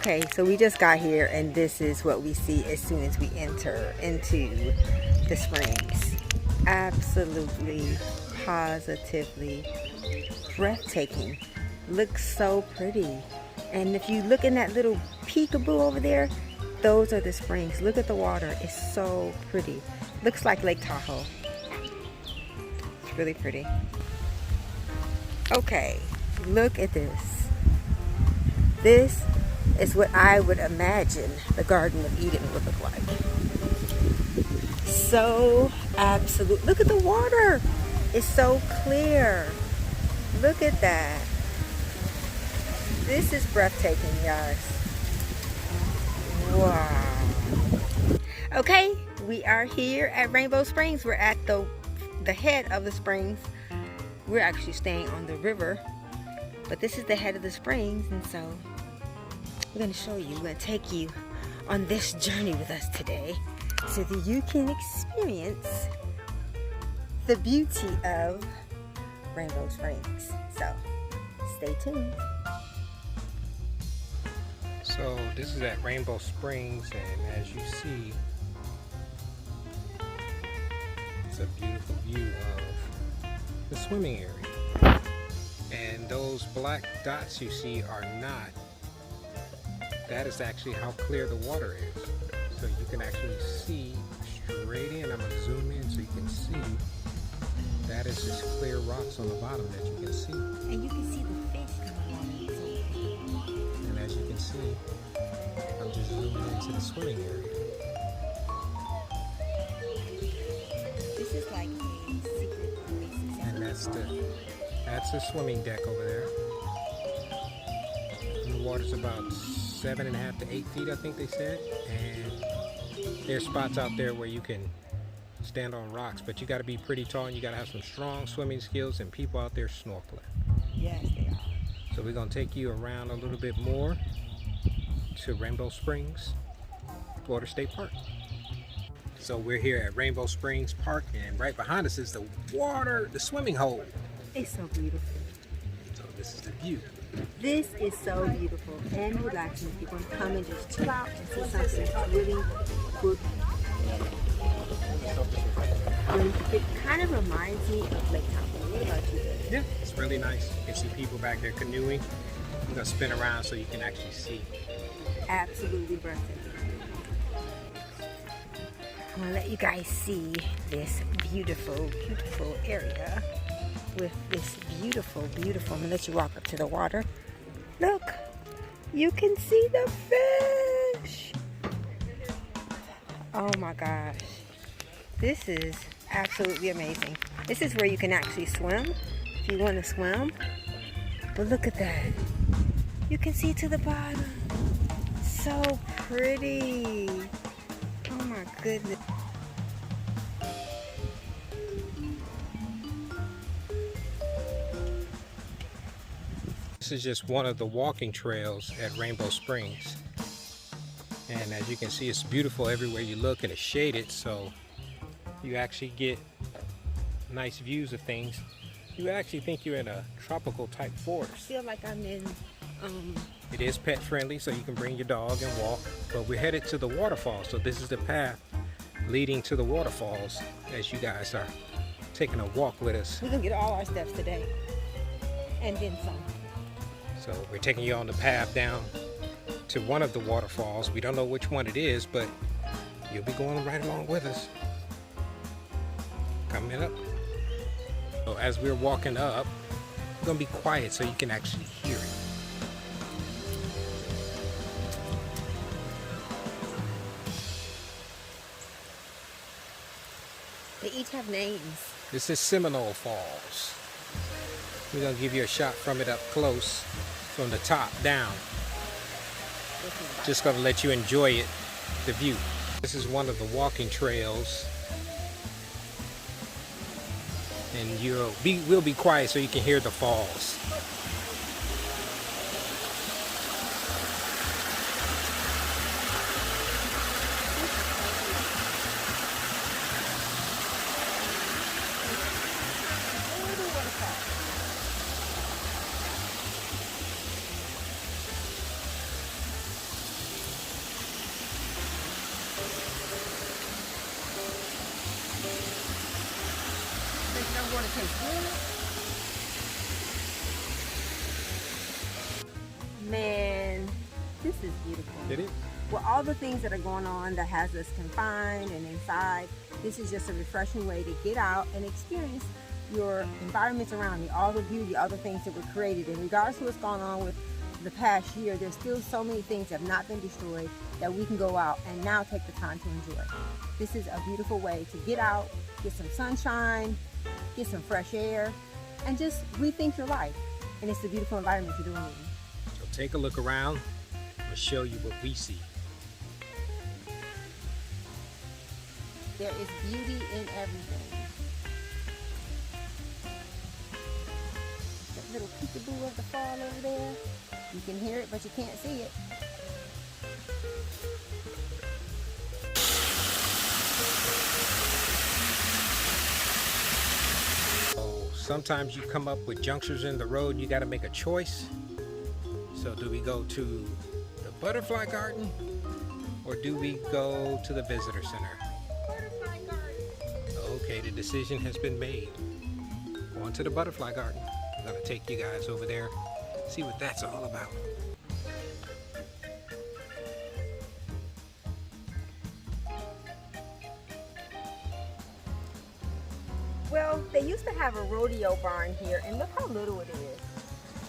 Okay, so we just got here and this is what we see as soon as we enter into the springs. Absolutely, positively breathtaking. Looks so pretty. And if you look in that little peekaboo over there, those are the springs. Look at the water. It's so pretty. Looks like Lake Tahoe. It's really pretty. Okay, look at this. This is what I would imagine the Garden of Eden would look like. So absolute. Look at the water. It's so clear. Look at that. This is breathtaking, guys. Wow. Okay, we are here at Rainbow Springs. We're at the head of the springs. We're actually staying on the river, but this is the head of the springs, and so we're going to show you, we're going to take you on this journey with us today so that you can experience the beauty of Rainbow Springs. So stay tuned. So this is at Rainbow Springs, and as you see, it's a beautiful view of the swimming area. And those black dots you see are not. That is actually how clear the water is. So you can actually see straight in. I'm going to zoom in so you can see. That is just clear rocks on the bottom that you can see. And you can see the fish coming on. And as you can see, I'm just zooming into the swimming area. This is like a secret oasis. And that's the swimming deck over there. And the water's about 7.5 to 8 feet, I think they said. And there's spots out there where you can stand on rocks, but you got to be pretty tall and you got to have some strong swimming skills and people out there snorkeling. Yes, they are. So we're going to take you around a little bit more to Rainbow Springs Florida State Park. So we're here at Rainbow Springs Park, and right behind us is the water, the swimming hole. It's so beautiful. So this is the view. This is so beautiful and relaxing. If you're going to come and just chill out and see something that's really good. It kind of reminds me of Lake Tahoe. What about you? Yeah, it's really nice. You can see people back there canoeing. I'm going to spin around so you can actually see. Absolutely breathtaking. I'm going to let you guys see this beautiful, beautiful area with this beautiful, beautiful. I'm going to let you walk up to the water. Look, you can see the fish. Oh my gosh. This is absolutely amazing. This is where you can actually swim if you want to swim. But look at that. You can see to the bottom. So pretty. Oh my goodness. This is just one of the walking trails at Rainbow Springs. And as you can see, it's beautiful everywhere you look, and it's shaded, so you actually get nice views of things. You actually think you're in a tropical type forest. I feel like I'm in It is pet friendly, so you can bring your dog and walk. But we're headed to the waterfall, so this is the path leading to the waterfalls as you guys are taking a walk with us. we're gonna get all our steps today. And then some. So we're taking you on the path down to one of the waterfalls. We don't know which one it is, but you'll be going right along with us. Coming up. So as we're walking up, we're gonna be quiet so you can actually hear it. They each have names. This is Seminole Falls. We're gonna give you a shot from it up close, from the top down. Just gonna let you enjoy it, the view. This is one of the walking trails. And we'll be quiet so you can hear the falls. water tastes good. Man, this is beautiful. It is. With all the things that are going on that has us confined and inside, this is just a refreshing way to get out and experience your environments around you, all the beauty, all the things that were created. And regardless of what's going on with the past year, there's still so many things that have not been destroyed that we can go out and now take the time to enjoy. This is a beautiful way to get out, get some sunshine, get some fresh air, and just rethink your life. And it's the beautiful environment you're doing it in. So take a look around. I'll show you what we see. There is beauty in everything. That little peekaboo of the fall over there. You can hear it, but you can't see it. So sometimes you come up with junctures in the road, you got to make a choice. So do we go to the butterfly garden or do we go to the visitor center? Butterfly garden. Okay, the decision has been made. On to the butterfly garden. I'm going to take you guys over there, see what that's all about. Well, they used to have a rodeo barn here, and look how little it is.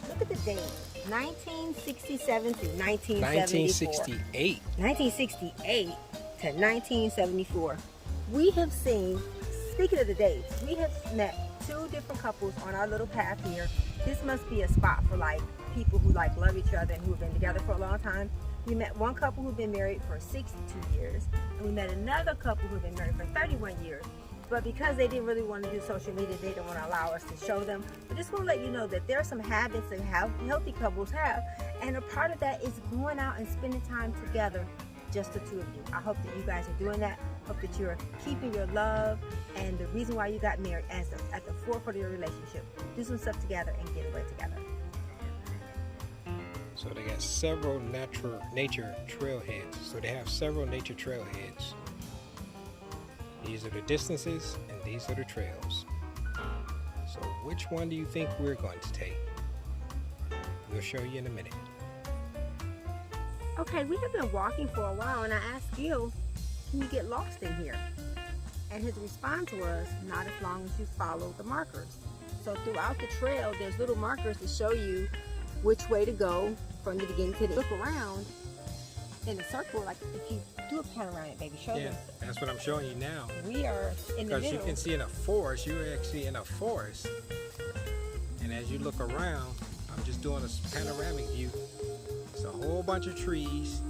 Look at the date, 1967 to 1974. 1968. 1968 to 1974. We have seen, speaking of the dates, we have met two different couples on our little path here. This must be a spot for like people who like love each other and who have been together for a long time. We met one couple who've been married for 62 years, and we met another couple who've been married for 31 years. But because they didn't really want to do social media, they didn't want to allow us to show them. But just want to let you know that there are some habits that healthy couples have, and a part of that is going out and spending time together, just the two of you. I hope that you guys are doing that. Hope that you're keeping your love and the reason why you got married as at the forefront of your relationship. Do some stuff together and get away together. So they got several nature trailheads. So they have several nature trailheads. These are the distances and these are the trails. So which one do you think we're going to take? We'll show you in a minute. Okay, we have been walking for a while, and I asked Gil, can you get lost in here? And his response was, not as long as you follow the markers. So throughout the trail, there's little markers to show you which way to go from the beginning to the look around in a circle. Like if you do a pan around it, baby, show them. That's what I'm showing you now. We are in the middle. Because you can see in a forest, you're actually in a forest. And as you look around, I'm just doing a panoramic view. It's a whole bunch of trees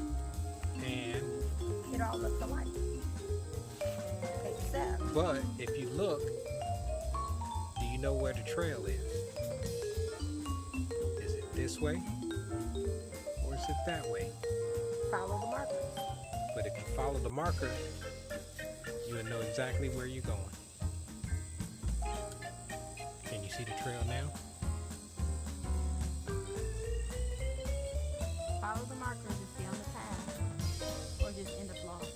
and it all looks alike. Except. But if you look, do you know where the trail is? Is it this way? Or is it that way? Follow the markers. But if you follow the marker, you will know exactly where you're going. Can you see the trail now? Follow the markers and stay on the path, or just end up lost.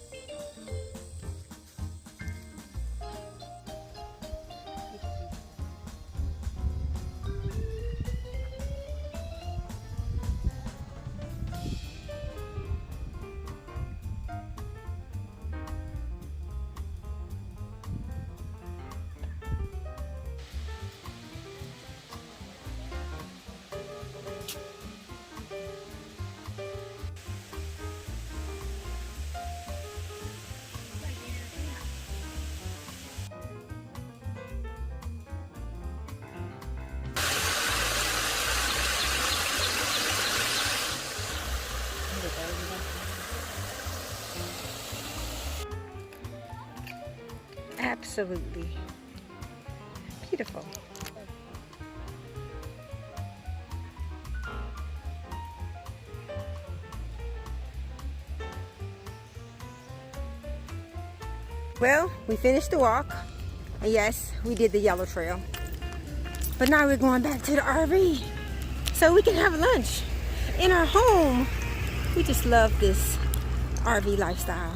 Absolutely beautiful. Well, we finished the walk, and yes, we did the yellow trail, but now we're going back to the RV so we can have lunch in our home. We just love this RV lifestyle.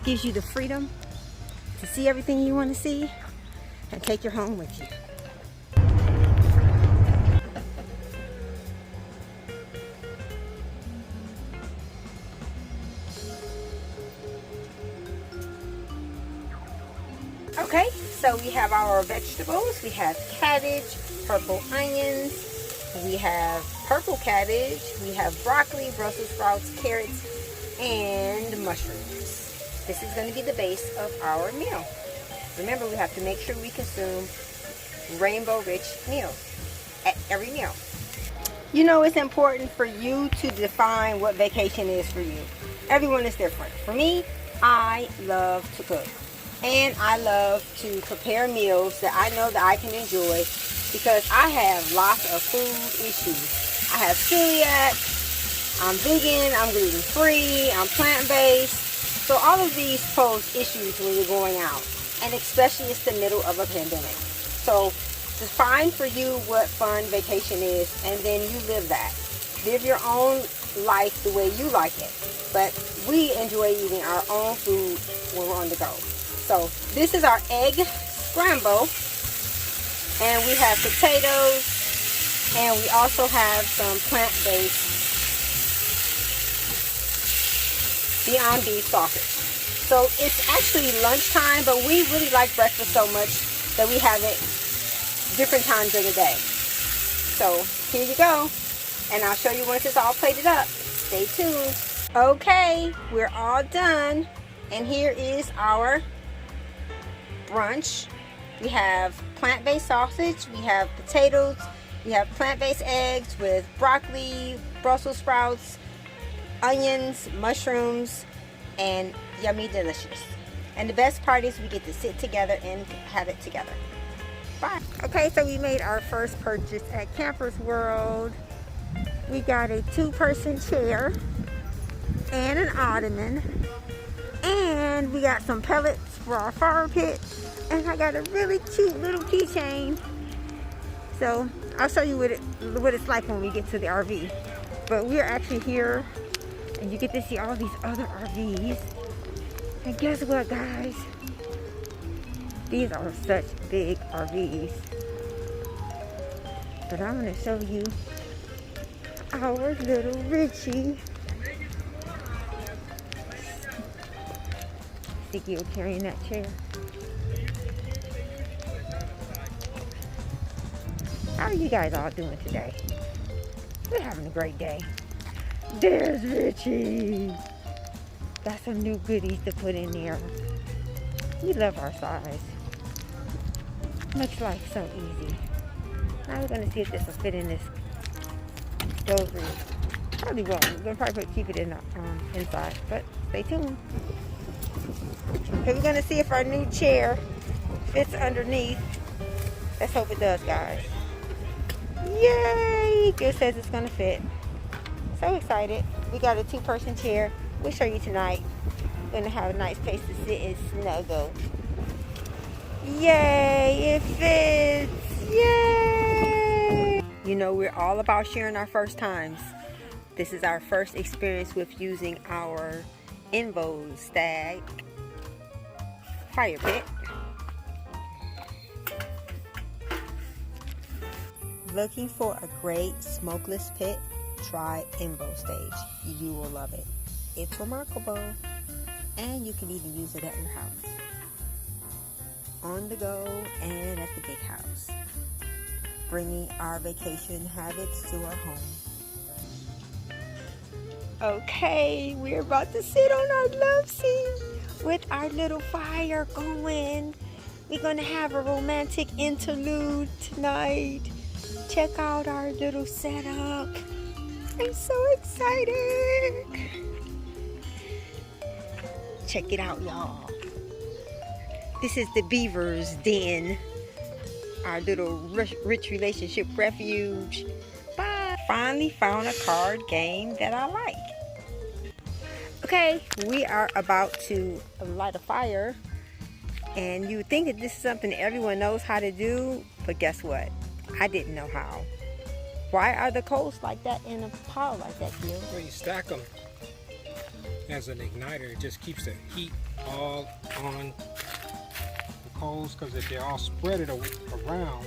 Gives you the freedom to see everything you want to see and take your home with you. Okay, so we have our vegetables. We have cabbage, purple onions, we have purple cabbage, we have broccoli, Brussels sprouts, carrots, and mushrooms. This is going to be the base of our meal. Remember, we have to make sure we consume rainbow-rich meals at every meal. You know, it's important for you to define what vacation is for you. Everyone is different. For me, I love to cook. And I love to prepare meals that I know that I can enjoy because I have lots of food issues. I have celiac, I'm vegan, I'm gluten-free, I'm plant-based. So all of these pose issues when you're going out. And especially it's the middle of a pandemic. So define for you what fun vacation is, and then you live that. Live your own life the way you like it. But we enjoy eating our own food when we're on the go. So this is our egg scramble, and we have potatoes, and we also have some plant-based Beyond Beef sausage. So it's actually lunchtime, but we really like breakfast so much that we have it different times of the day. So here you go, and I'll show you once it's all plated up. Stay tuned. Okay, we're all done, and here is our brunch. We have plant-based sausage, we have potatoes, we have plant-based eggs with broccoli, Brussels sprouts, onions, mushrooms, and yummy delicious. And the best part is we get to sit together and have it together. Bye. Okay, so we made our first purchase at Campers World. We got a 2-person chair and an ottoman, and we got some pellets for our fire pit, and I got a really cute little keychain. So I'll show you what it's like when we get to the RV. But we're actually here, and you get to see all these other RVs. And guess what, guys? These are such big RVs. But I'm going to show you our little Richie. Sticky carrying that chair. How are you guys all doing today? We're having a great day. There's Richie. Got some new goodies to put in there. We love our size. Makes life so easy. Now we're gonna see if this will fit in this stove rig. Probably won't. We're gonna probably keep it in the inside, but stay tuned. Okay, we're gonna see if our new chair fits underneath. Let's hope it does, guys. Yay! It says it's gonna fit. So excited. We got a 2-person chair. We'll show you tonight. We're gonna have a nice place to sit and snuggle. Yay! It fits! Yay! You know, we're all about sharing our first times. This is our first experience with using our Invo Stag fire pit. Looking for a great smokeless pit? Try Invo Stage. You will love it. It's remarkable, and you can even use it at your house, on the go, and at the big house, bringing our vacation habits to our home. Okay, we're about to sit on our love seat with our little fire going. We're gonna have a romantic interlude tonight. Check out our little setup. I'm so excited. Check it out, y'all. This is the Beaver's Den, our little rich relationship refuge. Bye. Finally found a card game that I like. Okay, we are about to light a fire, and you would think that this is something everyone knows how to do, but guess what? I didn't know how. Why are the coals like that in a pile like that, Gil? Well, you stack them as an igniter. It just keeps the heat all on the coals, because if they're all spread it around,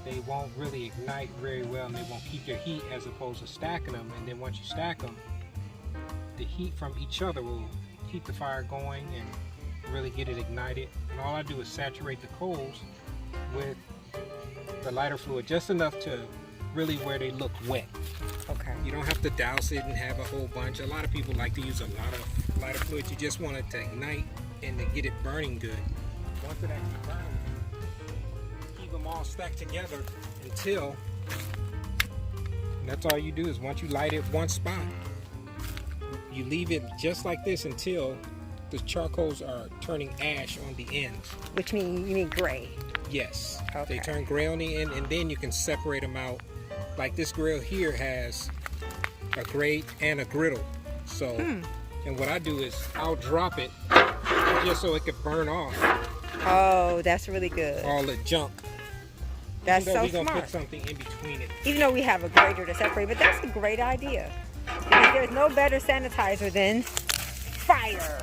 they won't really ignite very well, and they won't keep their heat, as opposed to stacking them. And then once you stack them, the heat from each other will keep the fire going and really get it ignited. And all I do is saturate the coals with the lighter fluid, just enough to really where they look wet. Okay. You don't have to douse it and have a whole bunch. A lot of people like to use a lot of lighter fluid. You just want it to ignite and to get it burning good. Once it actually burns, keep them all stacked together until, that's all you do is once you light it one spot, you leave it just like this until the charcoals are turning ash on the ends. Which means you mean gray? Yes. Okay. They turn gray on the end, and then you can separate them out. Like this grill here has a grate and a griddle. So, and what I do is I'll drop it just so it could burn off. Oh, that's really good. All the junk. That's so we're gonna smart. put something in between it. Even though we have a grater to separate, but that's a great idea. Because there's no better sanitizer than fire.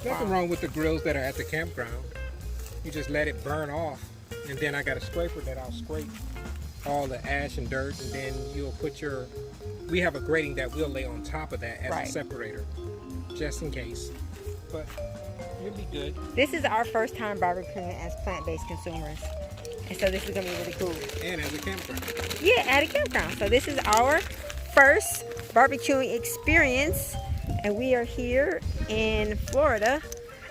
Nothing wrong with the grills that are at the campground. You just let it burn off, and then I got a scraper that I'll scrape all the ash and dirt, and then you'll put your, we have a grating that we'll lay on top of that as a separator, just in case. But you'll be good. This is our first time barbecuing as plant-based consumers. And so this is going to be really cool. And as a campground. Yeah, at a campground. So this is our first barbecuing experience. And we are here in Florida.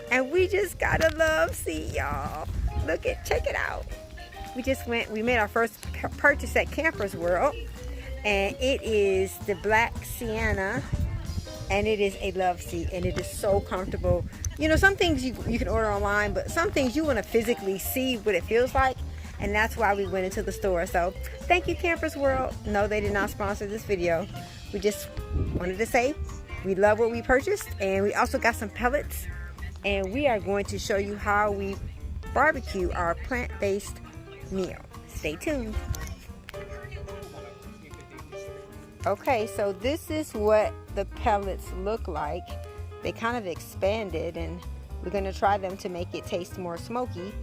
And we just got a love seat, y'all. Check it out. We made our first purchase at Campers World. And it is the Black Sienna. And it is a love seat. And it is so comfortable. You know, some things you can order online, but some things you want to physically see what it feels like. And that's why we went into the store. So thank you, Campers World. No, they did not sponsor this video. We just wanted to say we love what we purchased. And we also got some pellets. And we are going to show you how we barbecue our plant-based meal. Stay tuned. Okay, so this is what the pellets look like. They kind of expanded, and we're going to try them to make it taste more smoky.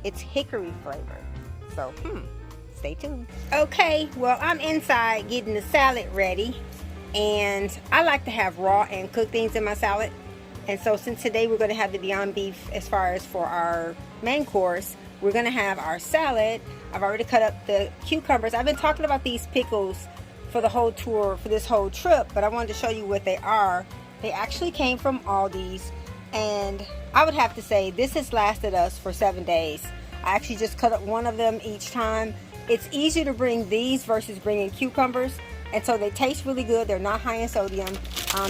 It's hickory flavored. So, stay tuned. Okay, well, I'm inside getting the salad ready. And I like to have raw and cooked things in my salad. And so since today we're going to have the Beyond Beef as far as for our main course, we're going to have our salad. I've already cut up the cucumbers. I've been talking about these pickles for the whole tour, for this whole trip, but I wanted to show you what they are. They actually came from Aldi's. And I would have to say this has lasted us for 7 days. I actually just cut up one of them each time. It's easier to bring these versus bringing cucumbers. And so they taste really good. They're not high in sodium.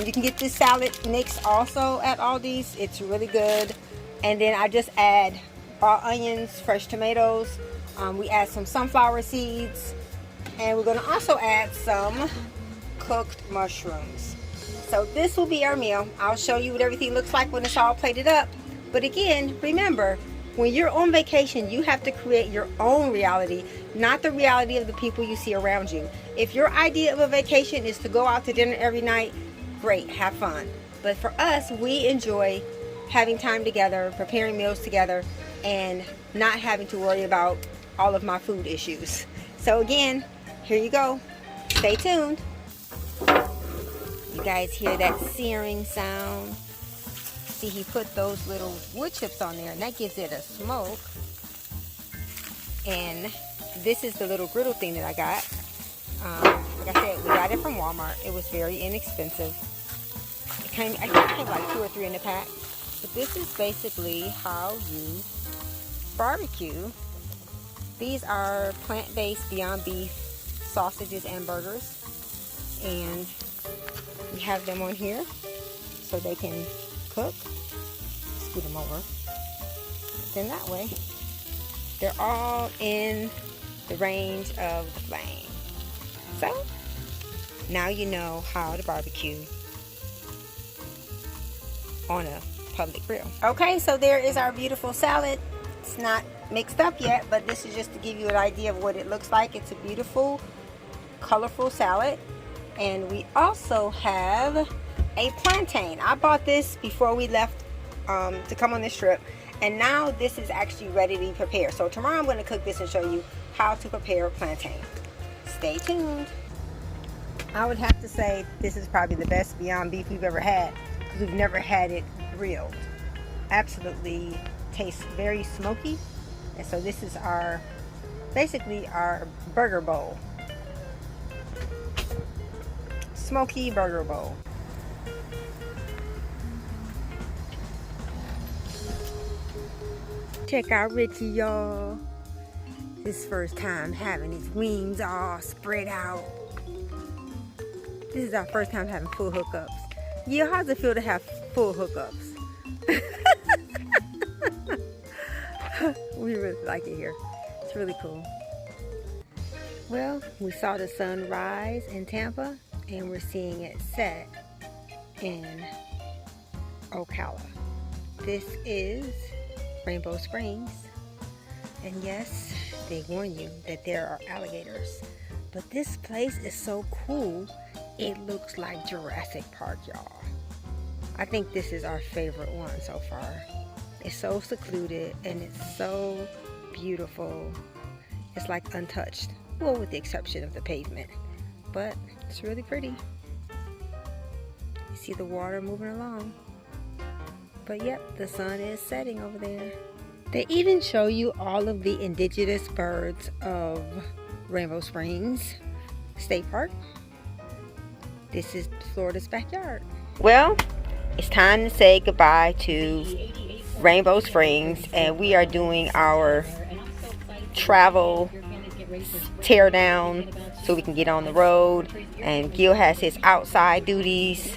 You can get this salad mix also at Aldi's. It's really good. And then I just add raw onions, fresh tomatoes. We add some sunflower seeds. And we're going to also add some cooked mushrooms. So this will be our meal. I'll show you what everything looks like when it's all plated up. But again, remember, when you're on vacation, you have to create your own reality, not the reality of the people you see around you. If your idea of a vacation is to go out to dinner every night, great, have fun. But for us, we enjoy having time together, preparing meals together, and not having to worry about all of my food issues. So again, here you go. Stay tuned. You guys hear that searing sound? See, he put those little wood chips on there, and that gives it a smoke. And this is the little griddle thing that I got. Like I said, we got it from Walmart. It was very inexpensive. I think it came like 2 or 3 in the pack. But this is basically how you barbecue. These are plant-based Beyond Beef sausages and burgers. And we have them on here so they can cook. Scoot them over. Then that way, they're all in the range of the flame. So, now you know how to barbecue on a public grill. Okay, so there is our beautiful salad. It's not mixed up yet, but this is just to give you an idea of what it looks like. It's a beautiful, colorful salad. And we also have a plantain. I bought this before we left to come on this trip, and now this is actually ready to be prepared. So tomorrow I'm going to cook this and show you how to prepare a plantain. Stay tuned. I would have to say this is probably the best Beyond Beef we've ever had, because we've never had it grilled. Absolutely tastes very smoky. And so this is basically our burger bowl. Smoky burger bowl. Check out Richie, y'all. His first time having his wings all spread out. This is our first time having full hookups. Yeah, how's it feel to have full hookups? We really like it here. It's really cool. Well, we saw the sun rise in Tampa, and we're seeing it set in Ocala. This is Rainbow Springs, and yes, they warn you that there are alligators, but this place is so cool. It looks like Jurassic Park, y'all. I think this is our favorite one so far. It's so secluded and it's so beautiful. It's like untouched, well, with the exception of the pavement, but it's really pretty. You see the water moving along. But yep, the sun is setting over there. They even show you all of the indigenous birds of Rainbow Springs State Park. This is Florida's backyard. Well, it's time to say goodbye to Rainbow Springs, and we are doing our travel tear down so we can get on the road, and Gil has his outside duties.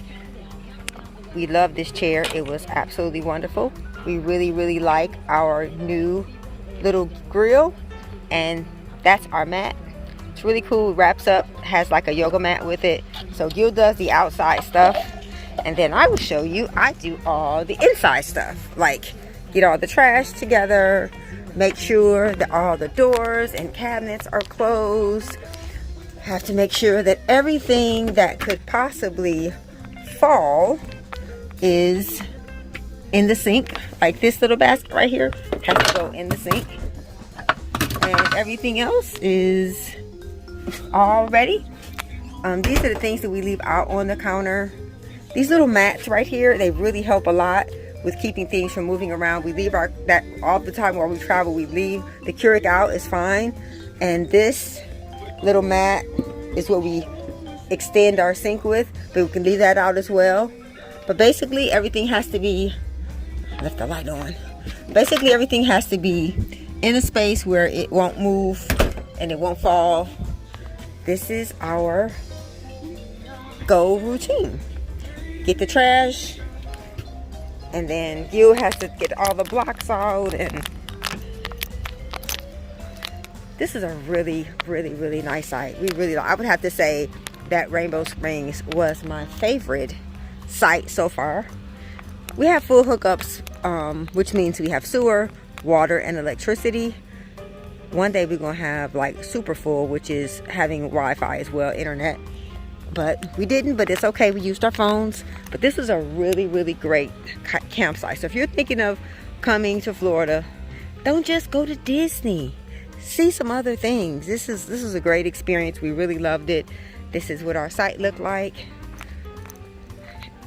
We love this chair. It was absolutely wonderful. We really like our new little grill, and that's our mat. It's really cool. It wraps up, has like a yoga mat with it. So Gil does the outside stuff, and then I will show you I do all the inside stuff, like get all the trash together, make sure that all the doors and cabinets are closed. Have to make sure that everything that could possibly fall is in the sink. Like this little basket right here has to go in the sink, and everything else is all ready. These are the things that we leave out on the counter. These little mats right here, they really help a lot with keeping things from moving around. We leave that all the time while we travel. We leave the Keurig out, is fine, and this little mat is what we extend our sink with, but we can leave that out as well. But basically everything has to be, I left the light on. Basically everything has to be in a space where it won't move and it won't fall. This is our go routine. Get the trash, and then Gil has to get all the blocks out, and this is a really nice site. I would have to say that Rainbow Springs was my favorite site so far. We have full hookups, which means we have sewer, water, and electricity. One day we're gonna have like super full, which is having Wi-Fi as well, internet. But we didn't, but it's okay. We used our phones. But this is a really great campsite. So if you're thinking of coming to Florida, don't just go to Disney. See some other things. This is a great experience. We really loved it. This is what our site looked like.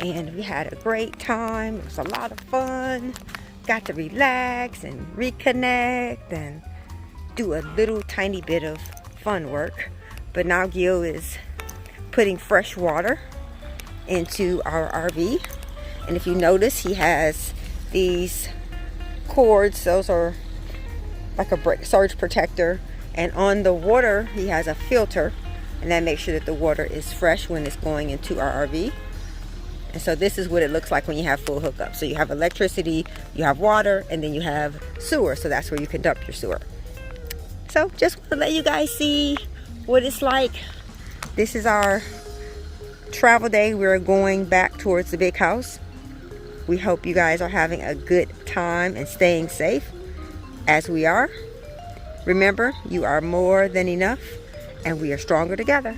And we had a great time. It was a lot of fun. Got to relax and reconnect and do a little tiny bit of fun work. But now Gil is putting fresh water into our RV. And if you notice, he has these cords. Those are like a surge protector. And on the water, he has a filter. And that makes sure that the water is fresh when it's going into our RV. And so this is what it looks like when you have full hookup. So you have electricity, you have water, and then you have sewer. So that's where you can dump your sewer. So just want to let you guys see what it's like. This is our travel day. We're going back towards the big house. We hope you guys are having a good time and staying safe as we are. Remember, you are more than enough, and we are stronger together.